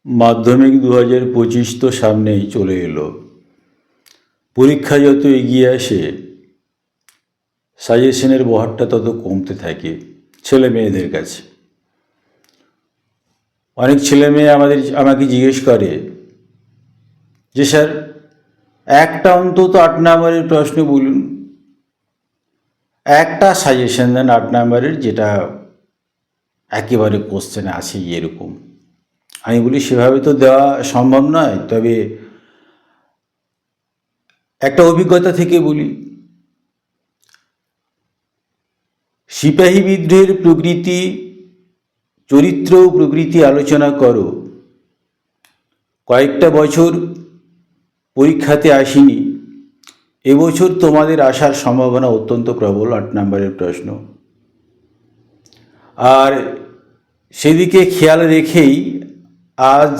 মাধ্যমিক 2025 তো সামনেই চলে এলো। পরীক্ষা যত এগিয়ে আসে সাজেশনের বহরটা তত কমতে থাকে ছেলে মেয়েদের কাছে। অনেক ছেলে মেয়ে আমাকে জিজ্ঞেস করে যে স্যার একটা অন্তত 8 নম্বরের প্রশ্ন বলুন, একটা সাজেশন দেন 8 নম্বরের যেটা একেবারে কোশ্চেনে আসে এরকম। আমি বলি সেভাবে তো দেওয়া সম্ভব নয়, তবে একটা অভিজ্ঞতা থেকে বলি। সিপাহী বিদ্রোহের প্রকৃতি, চরিত্র ও প্রকৃতি আলোচনা করো। কয়েকটা বছর পরীক্ষাতে আসেনি, এবছর তোমাদের আসার সম্ভাবনা অত্যন্ত প্রবল 8 নম্বরের প্রশ্ন। আর সেদিকে খেয়াল রেখেই আজ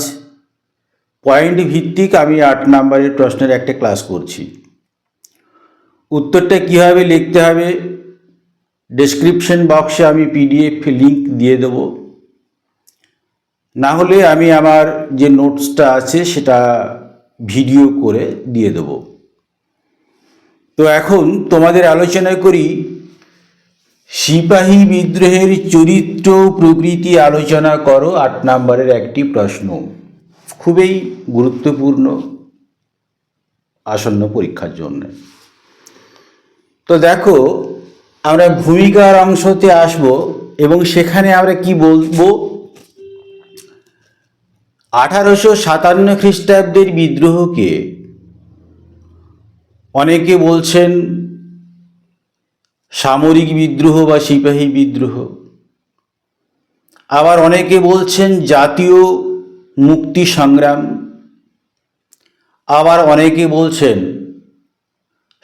পয়েন্ট ভিত্তিক আমি 8 নম্বরের প্রশ্নের একটা ক্লাস করছি। উত্তরটা কীভাবে লিখতে হবে ডেসক্রিপশন বক্সে আমি পিডিএফ লিঙ্ক দিয়ে দেব, না হলে আমি আমার যে নোটসটা আছে সেটা ভিডিও করে দিয়ে দেব। তো এখন তোমাদের আলোচনা করি সিপাহী বিদ্রোহের চরিত্র প্রকৃতি আলোচনা করো 8 নম্বরের একটি প্রশ্ন, খুবই গুরুত্বপূর্ণ আসন্ন পরীক্ষার জন্য। তো দেখো, আমরা ভূমিকার অংশতে আসব এবং সেখানে আমরা কি বলবো, 1857 খ্রিস্টাব্দের বিদ্রোহকে অনেকে বলছেন সামরিক বিদ্রোহ বা সিপাহী বিদ্রোহ, আবার অনেকে বলছেন জাতীয় মুক্তি সংগ্রাম, আবার অনেকে বলছেন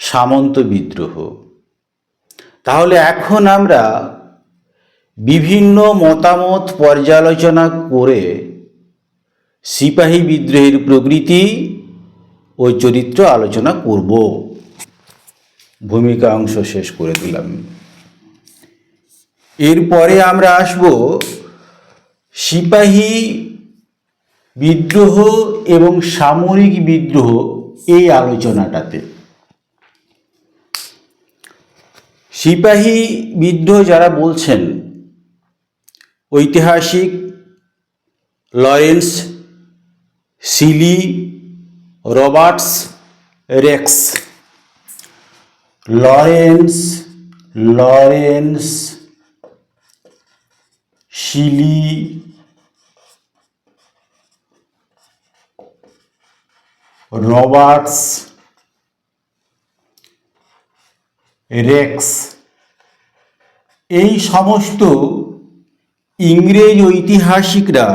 সামন্ত বিদ্রোহ। তাহলে এখন আমরা বিভিন্ন মতামত পর্যালোচনা করে সিপাহী বিদ্রোহের প্রকৃতি ও চরিত্র আলোচনা করব। ভূমিকা অংশ শেষ করে দিলাম। এরপরে আমরা আসব সিপাহী বিদ্রোহ এবং সামরিক বিদ্রোহ এই আলোচনাটাতে। সিপাহী বিদ্রোহ যারা বলছেন, ঐতিহাসিক Lawrence Seeley, Roberts Rex. Lawrence Seeley, Roberts Rex, এই সমস্ত ইংরেজ ঐতিহাসিকরা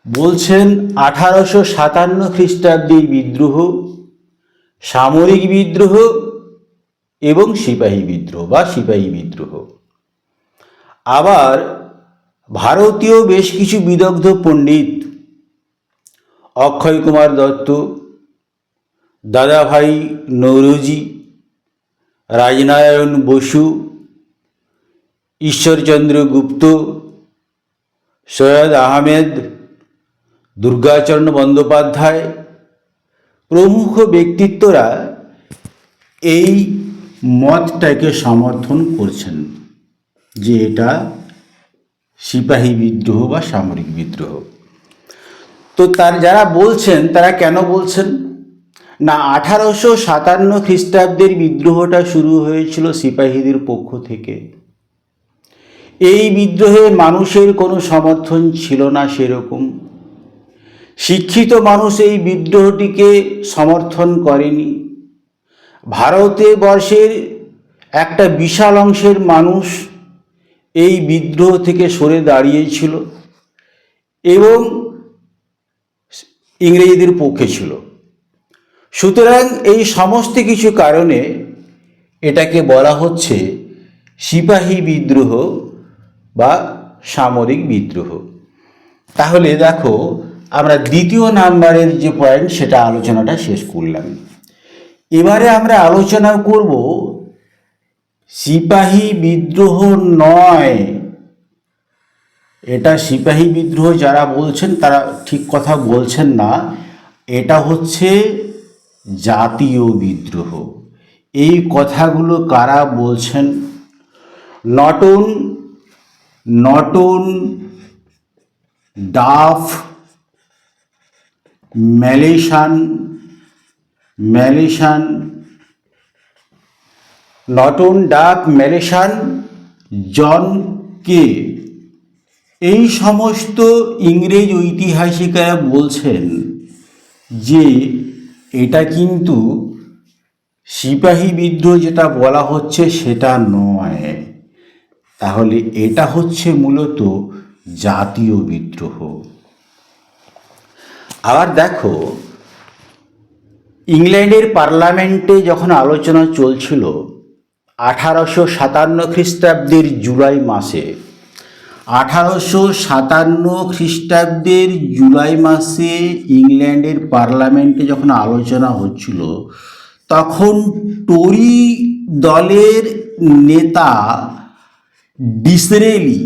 বলছেন 1857 খ্রিস্টাব্দের বিদ্রোহ সামরিক বিদ্রোহ এবং সিপাহী বিদ্রোহ বা সিপাহী বিদ্রোহ। আবার ভারতীয় বেশ কিছু বিদগ্ধ পণ্ডিত, অক্ষয় কুমার দত্ত, দাদাভাই নৌরোজি, রাজনারায়ণ বসু, ঈশ্বরচন্দ্র গুপ্ত, সৈয়দ আহমেদ, দুর্গাচরণ বন্দ্যোপাধ্যায় প্রমুখ ব্যক্তিত্বরা এই মতটাকে সমর্থন করছেন যে এটা সিপাহী বিদ্রোহ বা সামরিক বিদ্রোহ। তো যারা বলছেন তারা কেন বলছেন না, 1857 খ্রিস্টাব্দের বিদ্রোহটা শুরু হয়েছিল সিপাহীদের পক্ষ থেকে। এই বিদ্রোহে মানুষের কোনো সমর্থন ছিল না সেরকম। শিক্ষিত মানুষ এই বিদ্রোহটিকে সমর্থন করেনি। ভারতবর্ষের একটা বিশাল অংশের মানুষ এই বিদ্রোহ থেকে সরে দাঁড়িয়েছিল এবং ইংরেজদের পক্ষে ছিল। সুতরাং এই সমস্ত কিছু কারণে এটাকে বলা হচ্ছে সিপাহী বিদ্রোহ বা সামরিক বিদ্রোহ। তাহলে দেখো, আমরা দ্বিতীয় নাম্বারের যে পয়েন্ট সেটা আলোচনাটা শেষ করলাম। এবারে আমরা আলোচনা করব সিপাহী বিদ্রোহ নয়, এটা সিপাহী বিদ্রোহ যারা বলছেন তারা ঠিক কথা বলছেন না, এটা হচ্ছে জাতীয় বিদ্রোহ। এই কথাগুলো কারা বলছেন? Norton, Norton, Duff, Malleson, Malleson, Norton, Duff, Malleson, John Kaye, এই সমস্ত ইংরেজ ঐতিহাসিকেরা বলছেন যে এটা কিন্তু সিপাহী বিদ্রোহ যেটা বলা হচ্ছে সেটা নয়, তাহলে এটা হচ্ছে মূলত জাতীয় বিদ্রোহ। আবার দেখো, ইংল্যান্ডের পার্লামেন্টে যখন আলোচনা চলছিল 1857 খ্রিস্টাব্দের জুলাই মাসে, 1857 খ্রিস্টাব্দের জুলাই মাসে ইংল্যান্ডের পার্লামেন্টে যখন আলোচনা হচ্ছিল, তখন টরি দলের নেতা ডিসরেলি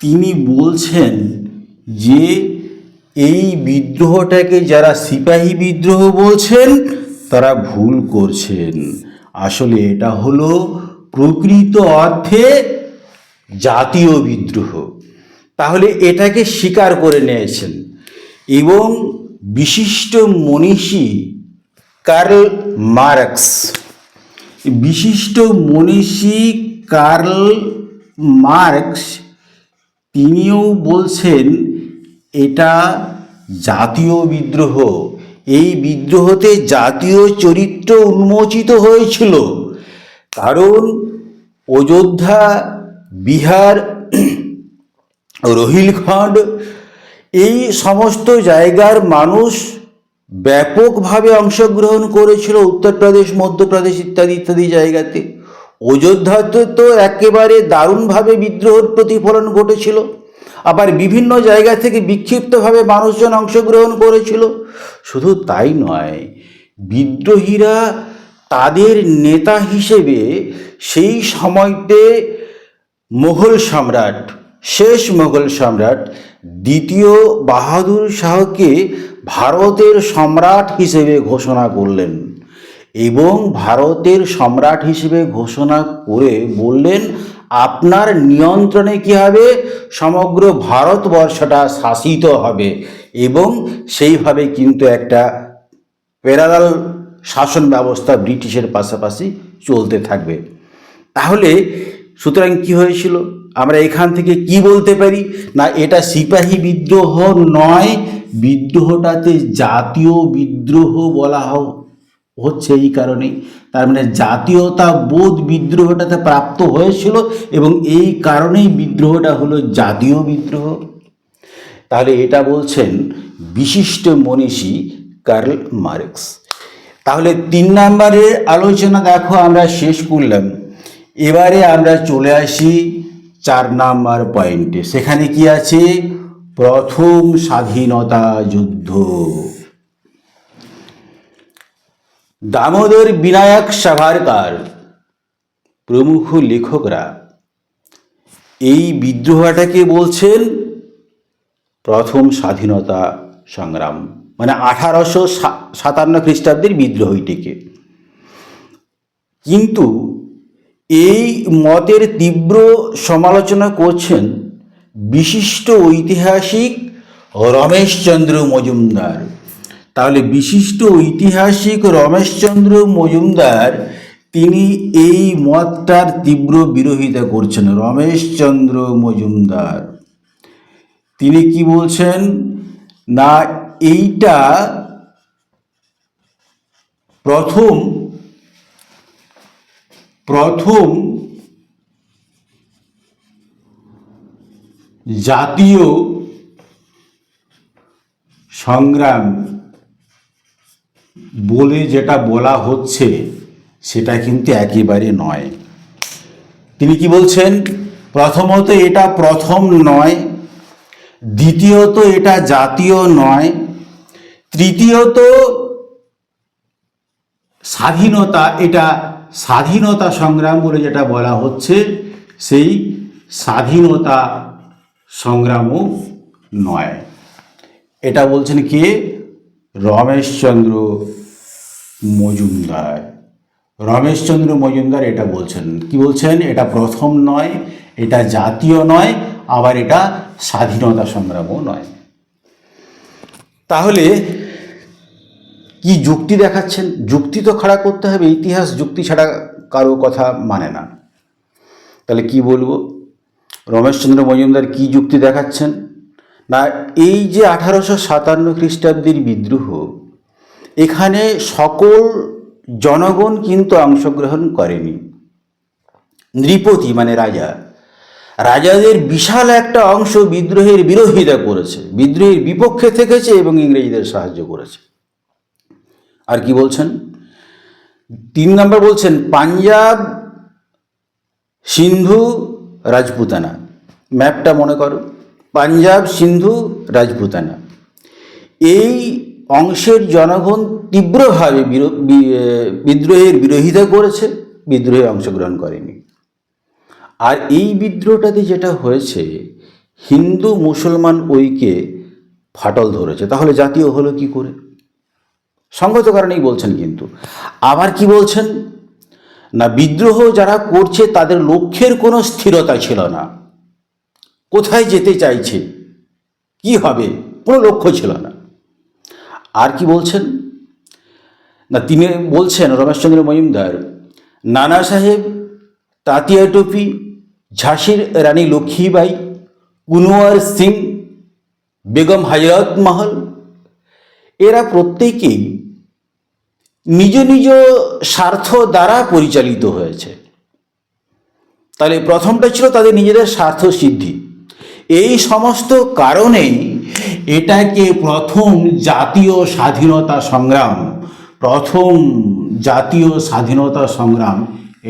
তিনি বলছেন যে এই বিদ্রোহটাকে যারা সিপাহী বিদ্রোহ বলছেন তারা ভুল করছেন, আসলে এটা হলো প্রকৃত অর্থে জাতীয় বিদ্রোহ। তাহলে এটাকে স্বীকার করে নিয়েছেন এবং বিশিষ্ট মনীষী কার্ল মার্কস, বিশিষ্ট মনীষী কার্ল মার্কস তিনিও বলছেন এটা জাতীয় বিদ্রোহ। এই বিদ্রোহতে জাতীয় চরিত্র উন্মোচিত হয়েছিল, কারণ অযোধ্যা, বিহার, রোহিলখণ্ড এই সমস্ত জায়গার মানুষ ব্যাপকভাবে অংশগ্রহণ করেছিল, উত্তরপ্রদেশ, মধ্যপ্রদেশ ইত্যাদি ইত্যাদি জায়গাতে। অযোধ্যাতে তো একেবারে দারুণভাবে বিদ্রোহের প্রতিফলন ঘটেছিল, আবার বিভিন্ন জায়গা থেকে বিক্ষিপ্তভাবে মানুষজন অংশগ্রহণ করেছিল। শুধু তাই নয়, বিদ্রোহীরা তাদের নেতা হিসেবে সেই সময়তে মুঘল সম্রাট, শেষ মুঘল সম্রাট দ্বিতীয় বাহাদুর শাহকে ভারতের সম্রাট হিসেবে ঘোষণা করলেন এবং ভারতের সম্রাট হিসেবে ঘোষণা করে বললেন আপনার নিয়ন্ত্রণে কী হবে, সমগ্র ভারতবর্ষটা শাসিত হবে এবং সেইভাবে কিন্তু একটা প্যারালাল শাসন ব্যবস্থা ব্রিটিশের পাশাপাশি চলতে থাকবে। তাহলে সুতরাং কি হয়েছিল, আমরা এখান থেকে কি বলতে পারি না, এটা সিপাহী বিদ্রোহ নয়, বিদ্রোহটাতে জাতীয় বিদ্রোহ বলা হচ্ছে এই কারণেই। তার মানে জাতীয়তা বোধ বিদ্রোহটাতে প্রাপ্ত হয়েছিল এবং এই কারণেই বিদ্রোহটা হলো জাতীয় বিদ্রোহ। তাহলে এটা বলছেন বিশিষ্ট মনীষী কার্ল মার্কস। তাহলে 3 নম্বরের আলোচনা দেখো আমরা শেষ করলাম। এবারে আমরা চলে আসি 4 নম্বর পয়েন্টে। সেখানে কি আছে? প্রথম স্বাধীনতা যুদ্ধ। দামোদর বিনায়ক সাভারকার প্রমুখ লেখকরা এই বিদ্রোহটাকে বলছেন প্রথম স্বাধীনতা সংগ্রাম, মানে 1857 খ্রিস্টাব্দের বিদ্রোহীটিকে। কিন্তু এই মতের তীব্র সমালোচনা করছেন বিশিষ্ট ঐতিহাসিক রমেশচন্দ্র মজুমদার। তাহলে বিশিষ্ট ঐতিহাসিক রমেশচন্দ্র মজুমদার তিনি এই মতটার তীব্র বিরোধিতা করছেন। রমেশচন্দ্র মজুমদার তিনি কি বলছেন না, এইটা প্রথম জাতীয় সংগ্রাম বলে যেটা বলা হচ্ছে সেটা কিন্তু একেবারে নয়। তিনি কি বলছেন, প্রথমত এটা প্রথম নয়, দ্বিতীয়ত এটা জাতীয় নয়, তৃতীয়ত স্বাধীনতা, এটা স্বাধীনতা সংগ্রাম বলে যেটা বলা হচ্ছে সেই স্বাধীনতা সংগ্রামও নয়। এটা বলছেন কে? রমেশচন্দ্র মজুমদার। রমেশচন্দ্র মজুমদার এটা বলছেন। কি বলছেন? এটা প্রথম নয়, এটা জাতীয় নয়, আবার এটা স্বাধীনতা সংগ্রামও নয়। তাহলে কি যুক্তি দেখাচ্ছেন? যুক্তি তো খাড়া করতে হবে, ইতিহাস যুক্তি ছাড়া কারো কথা মানে না। তাহলে কি বলবো? রমেশচন্দ্র মজুমদার কি যুক্তি দেখাচ্ছেন? না, এই যে 1857 খ্রিস্টাব্দের বিদ্রোহ, এখানে সকল জনগণ কিন্তু অংশগ্রহণ করেনি। নৃপতি মানে রাজাদের বিশাল একটা অংশ বিদ্রোহের বিরোধিতা করেছে, বিদ্রোহের বিপক্ষে থেকেছে এবং ইংরেজদের সাহায্য করেছে। আর কি বলছেন? 3 নম্বর বলছেন পাঞ্জাব, সিন্ধু, রাজপুতানা। ম্যাপটা মনে করো, পাঞ্জাব, সিন্ধু, রাজপুতানা, এই অংশের জনগণ তীব্রভাবে বিদ্রোহের বিরোধিতা করেছে, বিদ্রোহে অংশগ্রহণ করেনি। আর এই বিদ্রোহটাতে যেটা হয়েছে, হিন্দু মুসলমান ঐক্যে ফাটল ধরেছে। তাহলে জাতীয় হলো কি করে? সঙ্গত কারণেই বলছেন। কিন্তু আবার কি বলছেন? না, বিদ্রোহ যারা করছে তাদের লক্ষ্যের কোনো স্থিরতা ছিল না, কোথায় যেতে চাইছে, কি হবে, কোনো লক্ষ্য ছিল না। আর কি বলছেন? না, তিনি বলছেন রমেশচন্দ্র মজুমদার, নানা সাহেব, তাতিয়া টোপি, ঝাঁসির রানী লক্ষ্মীবাই, কুনওয়ার সিং, বেগম হজরত মহল, এরা প্রত্যেকেই নিজ নিজ স্বার্থ দ্বারা পরিচালিত হয়েছে। তাহলে প্রথমটা ছিল তাদের নিজেদের স্বার্থ সিদ্ধি। এই সমস্ত কারণেই এটাকে প্রথম জাতীয় স্বাধীনতা সংগ্রাম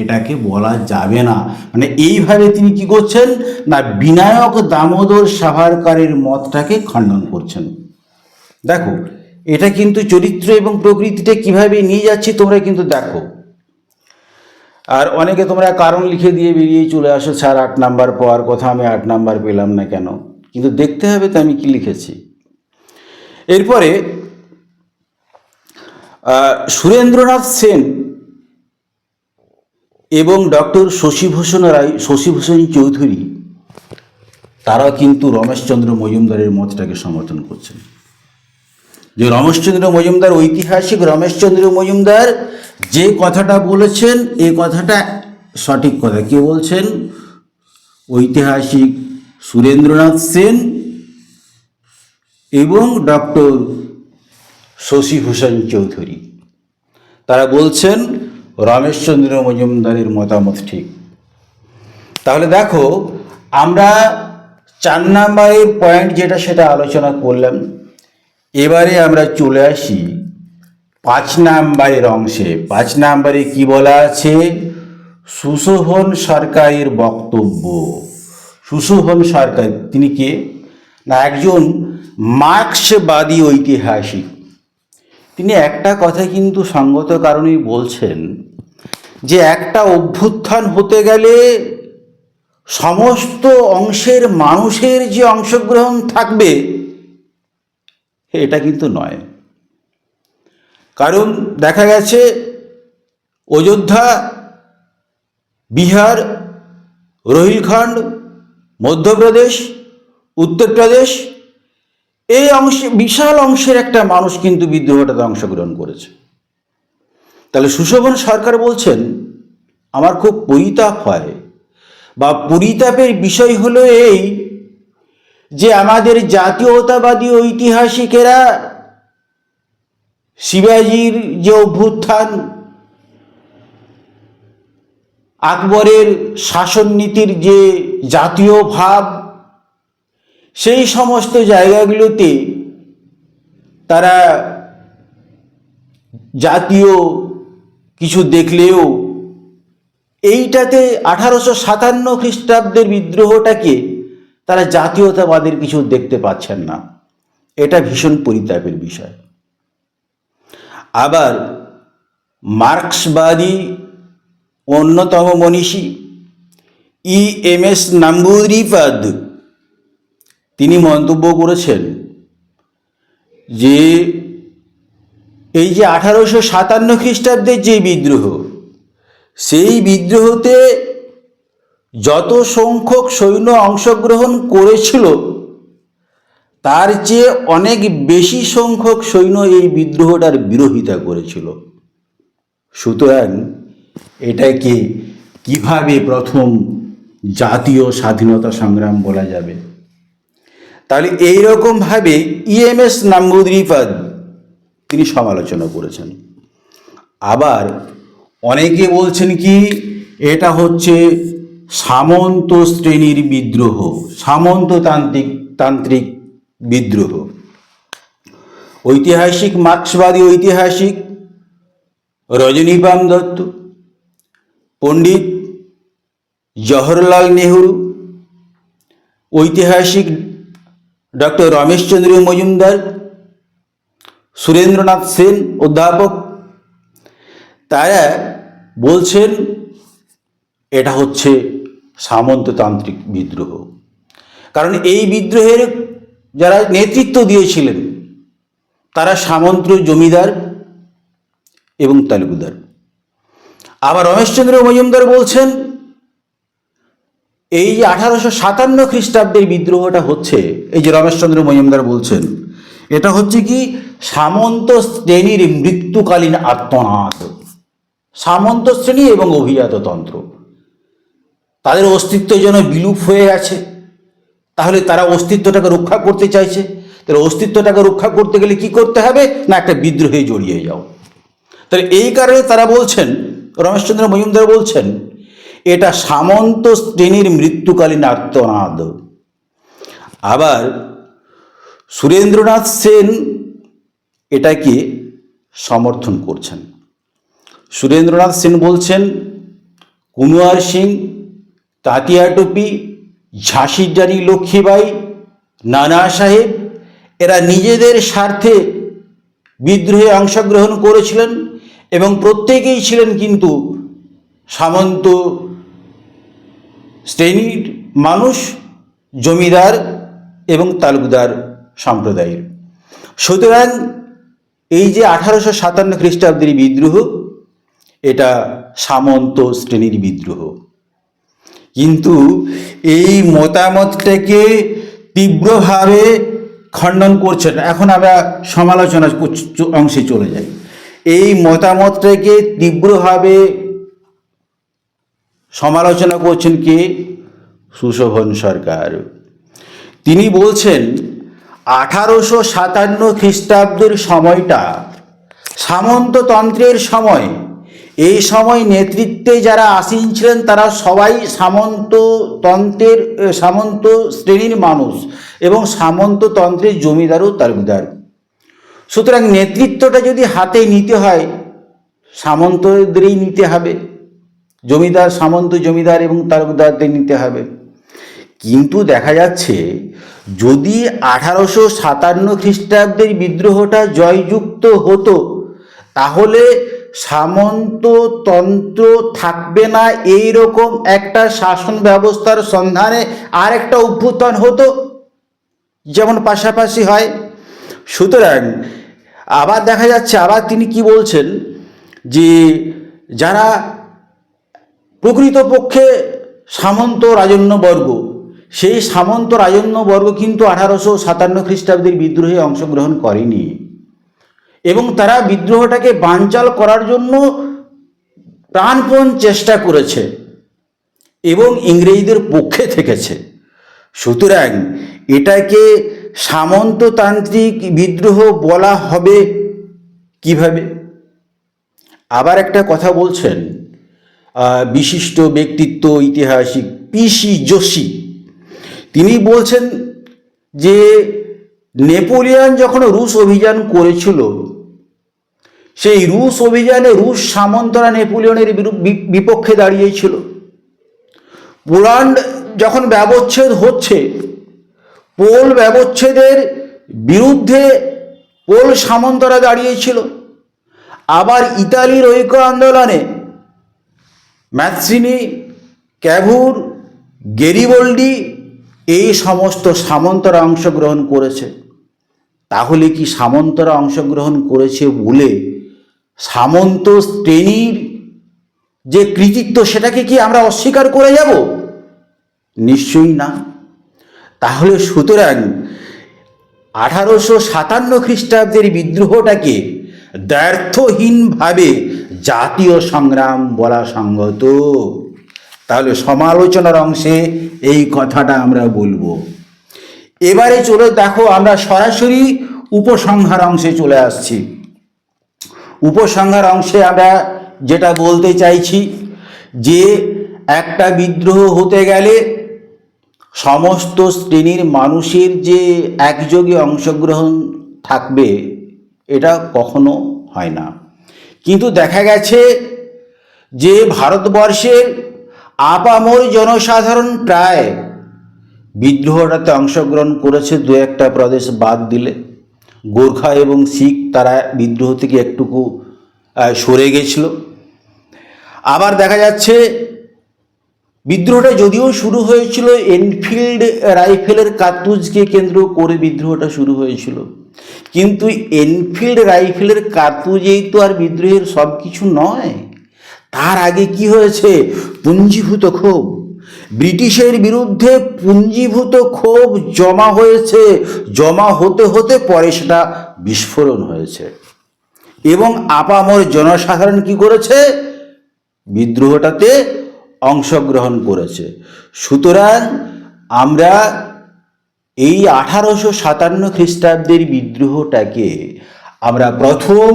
এটাকে বলা যাবে না। মানে এইভাবে তিনি কি করছেন? না, বিনায়ক দামোদর সাভারকরের মতটাকে খণ্ডন করছেন। দেখো, এটা কিন্তু চরিত্র এবং প্রকৃতিটা কিভাবে নিয়ে যাচ্ছি তোমরা কিন্তু দেখো। আর অনেকে তোমরা কারণ লিখে দিয়ে বেরিয়ে চলে আসো, স্যার 8 নাম্বার পাওয়ার কথা, আমি 8 নাম্বার পেলাম না কেন? কিন্তু দেখতে হবে তো আমি কি লিখেছি। এরপরে সুরেন্দ্রনাথ সেন এবং ডক্টর শশীভূষণ চৌধুরী, তারা কিন্তু রমেশচন্দ্র মজুমদারের মতটাকে সমর্থন করছেন। যে রমেশচন্দ্র মজুমদার, ঐতিহাসিক রমেশচন্দ্র মজুমদার যে কথাটা বলেছেন, এই কথাটা সঠিক কথা। কে বলছেন? ঐতিহাসিক সুরেন্দ্রনাথ সেন এবং ডক্টর শশীভূষণ চৌধুরী, তারা বলছেন রমেশচন্দ্র মজুমদারের মতামত ঠিক। তাহলে দেখো, আমরা 4 নম্বরের পয়েন্ট যেটা সেটা আলোচনা করলাম। এবারে আমরা চলে আসি 5 নম্বরের অংশে। 5 নম্বরে কি বলা আছে? সুশোভন সরকারের বক্তব্য। সুশোভন সরকার তিনি কে? না, একজন মার্ক্সবাদী ঐতিহাসিক। তিনি একটা কথা কিন্তু সঙ্গত কারণেই বলছেন যে একটা অভ্যুত্থান হতে গেলে সমস্ত অংশের মানুষের যে অংশগ্রহণ থাকবে এটা কিন্তু নয়। কারণ দেখা গেছে অযোধ্যা, বিহার, রোহিলখণ্ড, মধ্যপ্রদেশ, উত্তরপ্রদেশ, এই অংশে বিশাল অংশের একটা মানুষ কিন্তু বিদ্রোহটাতে অংশগ্রহণ করেছে। তাহলে সুশোভন সরকার বলছেন, আমার খুব পরিতাপ হয়, বা পরিতাপের বিষয় হলো এই যে আমাদের জাতীয়তাবাদী ঐতিহাসিকেরা শিবাজির যে অভ্যুত্থান, আকবরের শাসননীতির যে জাতীয় ভাব, সেই সমস্ত জায়গাগুলোতে তারা জাতীয় কিছু দেখলেও এইটাতে 1857 খ্রিস্টাব্দের বিদ্রোহটাকে তারা জাতীয়তাবাদের কিছু দেখতে পাচ্ছেন না। এটা ভীষণ পরিতাপের বিষয়। আবার মার্ক্সবাদী অন্যতম মনীষী EMS নাম্বুদ্রিপাদ তিনি মন্তব্য করেছেন যে এই যে 1857 খ্রিস্টাব্দের যে বিদ্রোহ, সেই বিদ্রোহতে যত সংখ্যক সৈন্য অংশগ্রহণ করেছিল তার চেয়ে অনেক বেশি সংখ্যক সৈন্য এই বিদ্রোহটার বিরোধিতা করেছিল। সুতরাং এটাকে কিভাবে প্রথম জাতীয় স্বাধীনতা সংগ্রাম বলা যাবে? তাহলে এইরকমভাবে EMS নাম্বুদ্রিপাদ তিনি সমালোচনা করেছেন। আবার অনেকে বলছেন কি এটা হচ্ছে সামন্ত শ্রেণীর বিদ্রোহ, সামন্ততান্ত্রিক বিদ্রোহ। ঐতিহাসিক মার্ক্সবাদী ঐতিহাসিক রজনীকান্ত দত্ত, পণ্ডিত জওহরলাল নেহরু, ঐতিহাসিক ডক্টর রমেশচন্দ্র মজুমদার, সুরেন্দ্রনাথ সেন অধ্যাপক, তারা বলছেন এটা হচ্ছে সামন্ততান্ত্রিক বিদ্রোহ। কারণ এই বিদ্রোহের যারা নেতৃত্ব দিয়েছিলেন তারা সামন্ত জমিদার এবং তালুকদার। আবার রমেশচন্দ্র মজুমদার বলছেন এই যে 1857 খ্রিস্টাব্দের বিদ্রোহটা হচ্ছে, এই যে রমেশচন্দ্র মজুমদার বলছেন এটা হচ্ছে কি সামন্ত শ্রেণীর মৃত্যুকালীন আত্মনাদ। সামন্ত শ্রেণী এবং অভিজাততন্ত্র তাদের অস্তিত্ব যেন বিলুপ হয়ে আছে, তাহলে তারা অস্তিত্বটাকে রক্ষা করতে চাইছে। তাহলে অস্তিত্বটাকে রক্ষা করতে গেলে কি করতে হবে না, একটা বিদ্রোহে জড়িয়ে যাও। তাহলে এই কারণে তারা বলছেন, রমেশচন্দ্র মজুমদার বলছেন এটা সামন্ত শ্রেণীর মৃত্যুকালীন আর্তনাদ। আবার সুরেন্দ্রনাথ সেন এটাকে সমর্থন করছেন। সুরেন্দ্রনাথ সেন বলছেন কুনওয়ার সিং, তাতিয়া টুপি, ঝাঁসির রানী লক্ষ্মীবাই, নানা সাহেব এরা নিজেদের স্বার্থে বিদ্রোহে অংশগ্রহণ করেছিলেন এবং প্রত্যেকেই ছিলেন কিন্তু সামন্ত শ্রেণীর মানুষ, জমিদার এবং তালুকদার সম্প্রদায়ের। সুতরাং এই যে 1857 খ্রিস্টাব্দের বিদ্রোহ এটা সামন্ত শ্রেণীর বিদ্রোহ। কিন্তু এই মতামতটাকে তীব্রভাবে খণ্ডন করছেন। এখন আমরা সমালোচনা অংশে চলে যাই। এই মতামতটাকে তীব্রভাবে সমালোচনা করছেন কে? সুশোভন সরকার। তিনি বলছেন 1857 খ্রিস্টাব্দের সময়টা সামন্ততন্ত্রের সময়। এই সময় নেতৃত্বে যারা আসীন ছিলেন তারা সবাই সামন্ত শ্রেণীর মানুষ এবং সামন্ততন্ত্রের জমিদার ও তালুকদার। সুতরাং নেতৃত্বটা যদি হাতে নিতে হয় সামন্তদেরই নিতে হবে, জমিদার, সামন্ত জমিদার এবং তালুকদারদের নিতে হবে। কিন্তু দেখা যাচ্ছে যদি 1857 খ্রিস্টাব্দের বিদ্রোহটা জয়যুক্ত হতো তাহলে সামন্ততন্ত্র থাকবে না, এইরকম একটা শাসন ব্যবস্থার সন্ধানে আর একটা অভ্যুত্থান হতো, যেমন পাশাপাশি হয়। সুতরাং আবার দেখা যাচ্ছে, আবার তিনি কি বলছেন যে যারা প্রকৃতপক্ষে সামন্ত রাজন্যবর্গ, সেই সামন্ত রাজন্যবর্গ কিন্তু 1857 খ্রিস্টাব্দের বিদ্রোহে অংশগ্রহণ করেনি এবং তারা বিদ্রোহটাকে বানচাল করার জন্য প্রাণপণ চেষ্টা করেছে এবং ইংরেজদের পক্ষে থেকেছে। সুতরাং এটাকে সামন্ততান্ত্রিক বিদ্রোহ বলা হবে কিভাবে? আবার একটা কথা বলছেন বিশিষ্ট ব্যক্তিত্ব ঐতিহাসিক PC যোশী। তিনি বলছেন যে নেপোলিয়ন যখন রুশ অভিযান করেছিল, সেই রুশ অভিযানে রুশ সামন্তরা নেপোলিয়নের বিপক্ষে দাঁড়িয়েছিল। পোল্যান্ড যখন ব্যবচ্ছেদ হচ্ছে, পোল ব্যবচ্ছেদের বিরুদ্ধে পোল সামন্তরা দাঁড়িয়েছিল। আবার ইতালির ঐক্য আন্দোলনে ম্যাৎসিনি, ক্যাভুর, গেরিবল্ডি এই সমস্ত সামন্তরা অংশগ্রহণ করেছে। তাহলে কি সামন্তরা অংশগ্রহণ করেছে বলে সামন্ত শ্রেণীর যে কৃতিত্ব সেটাকে কি আমরা অস্বীকার করে যাব? নিশ্চয়ই না। তাহলে সুতরাং 1857 খ্রিস্টাব্দের বিদ্রোহটাকে দ্ব্যর্থহীনভাবে জাতীয় সংগ্রাম বলা সঙ্গত। তাহলে সমালোচনার অংশে এই কথাটা আমরা বলবো। এবারে চলো দেখো, আমরা সরাসরি উপসংহার অংশে চলে আসছি। উপসংহার অংশে আমরা যেটা বলতে চাইছি যে একটা বিদ্রোহ হতে গেলে সমস্ত শ্রেণীর মানুষের যে একযোগে অংশগ্রহণ থাকবে এটা কখনো হয় না। কিন্তু দেখা গেছে যে ভারতবর্ষের আপামর জনসাধারণ প্রায় বিদ্রোহটাতে অংশগ্রহণ করেছে, দু একটা প্রদেশ বাদ দিলে। গোর্খা এবং শিখ তারা বিদ্রোহ থেকে একটুকু সরে গেছিল। আবার দেখা যাচ্ছে বিদ্রোহটা যদিও শুরু হয়েছিল এনফিল্ড রাইফেলের কার্তুজকে কেন্দ্র করে বিদ্রোহটা শুরু হয়েছিল, কিন্তু এনফিল্ড রাইফেলের কার্তুজেই তো আর বিদ্রোহের সব কিছু নয়। তার আগে কি হয়েছে? পুঞ্জীভূত ক্ষোভ, ব্রিটিশের বিরুদ্ধে পুঞ্জীভূত ক্ষোভ জমা হয়েছে। জমা হতে হতে পরে সেটা বিস্ফোরণ হয়েছে এবং আপামর জনসাধারণ কি করেছে? বিদ্রোহটাতে অংশগ্রহণ করেছে। সুতরাং আমরা এই 1857 খ্রিস্টাব্দের বিদ্রোহটাকে আমরা প্রথম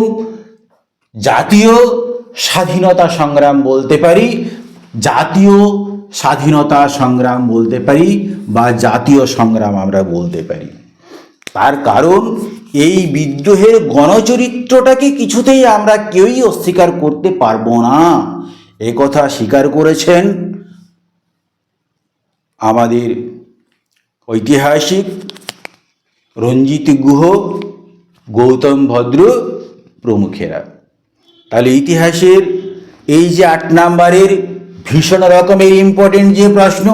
জাতীয় স্বাধীনতা সংগ্রাম বলতে পারি, জাতীয় স্বাধীনতা সংগ্রাম বলতে পারি বা জাতীয় সংগ্রাম আমরা বলতে পারি। তার কারণ এই বিদ্রোহের গণচরিত্রটাকে কিছুতেই আমরা কেউই অস্বীকার করতে পারবো না। একথা স্বীকার করেছেন আমাদের ঐতিহাসিক রঞ্জিত গুহ, গৌতম ভদ্র প্রমুখেরা। তাহলে ইতিহাসের এই যে 8 নম্বরের ভীষণ রকমের ইম্পর্টেন্ট যে প্রশ্ন,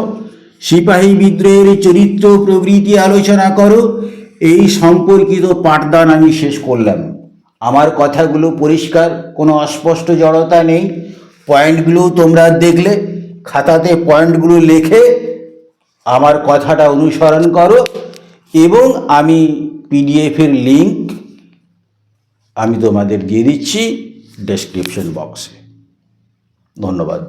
সিপাহী বিদ্রোহের চরিত্র প্রবৃত্তি আলোচনা করো, এই সম্পর্কিত পাঠদান আমি শেষ করলাম। আমার কথাগুলো পরিষ্কার, কোনো অস্পষ্ট জড়তা নেই। পয়েন্টগুলো তোমরা দেখলে, খাতাতে পয়েন্টগুলো লিখে আমার কথাটা অনুসরণ করো এবং আমি পিডিএফের লিঙ্ক আমি তোমাদের দিয়ে দিচ্ছি ডেসক্রিপশন বক্সে। ধন্যবাদ।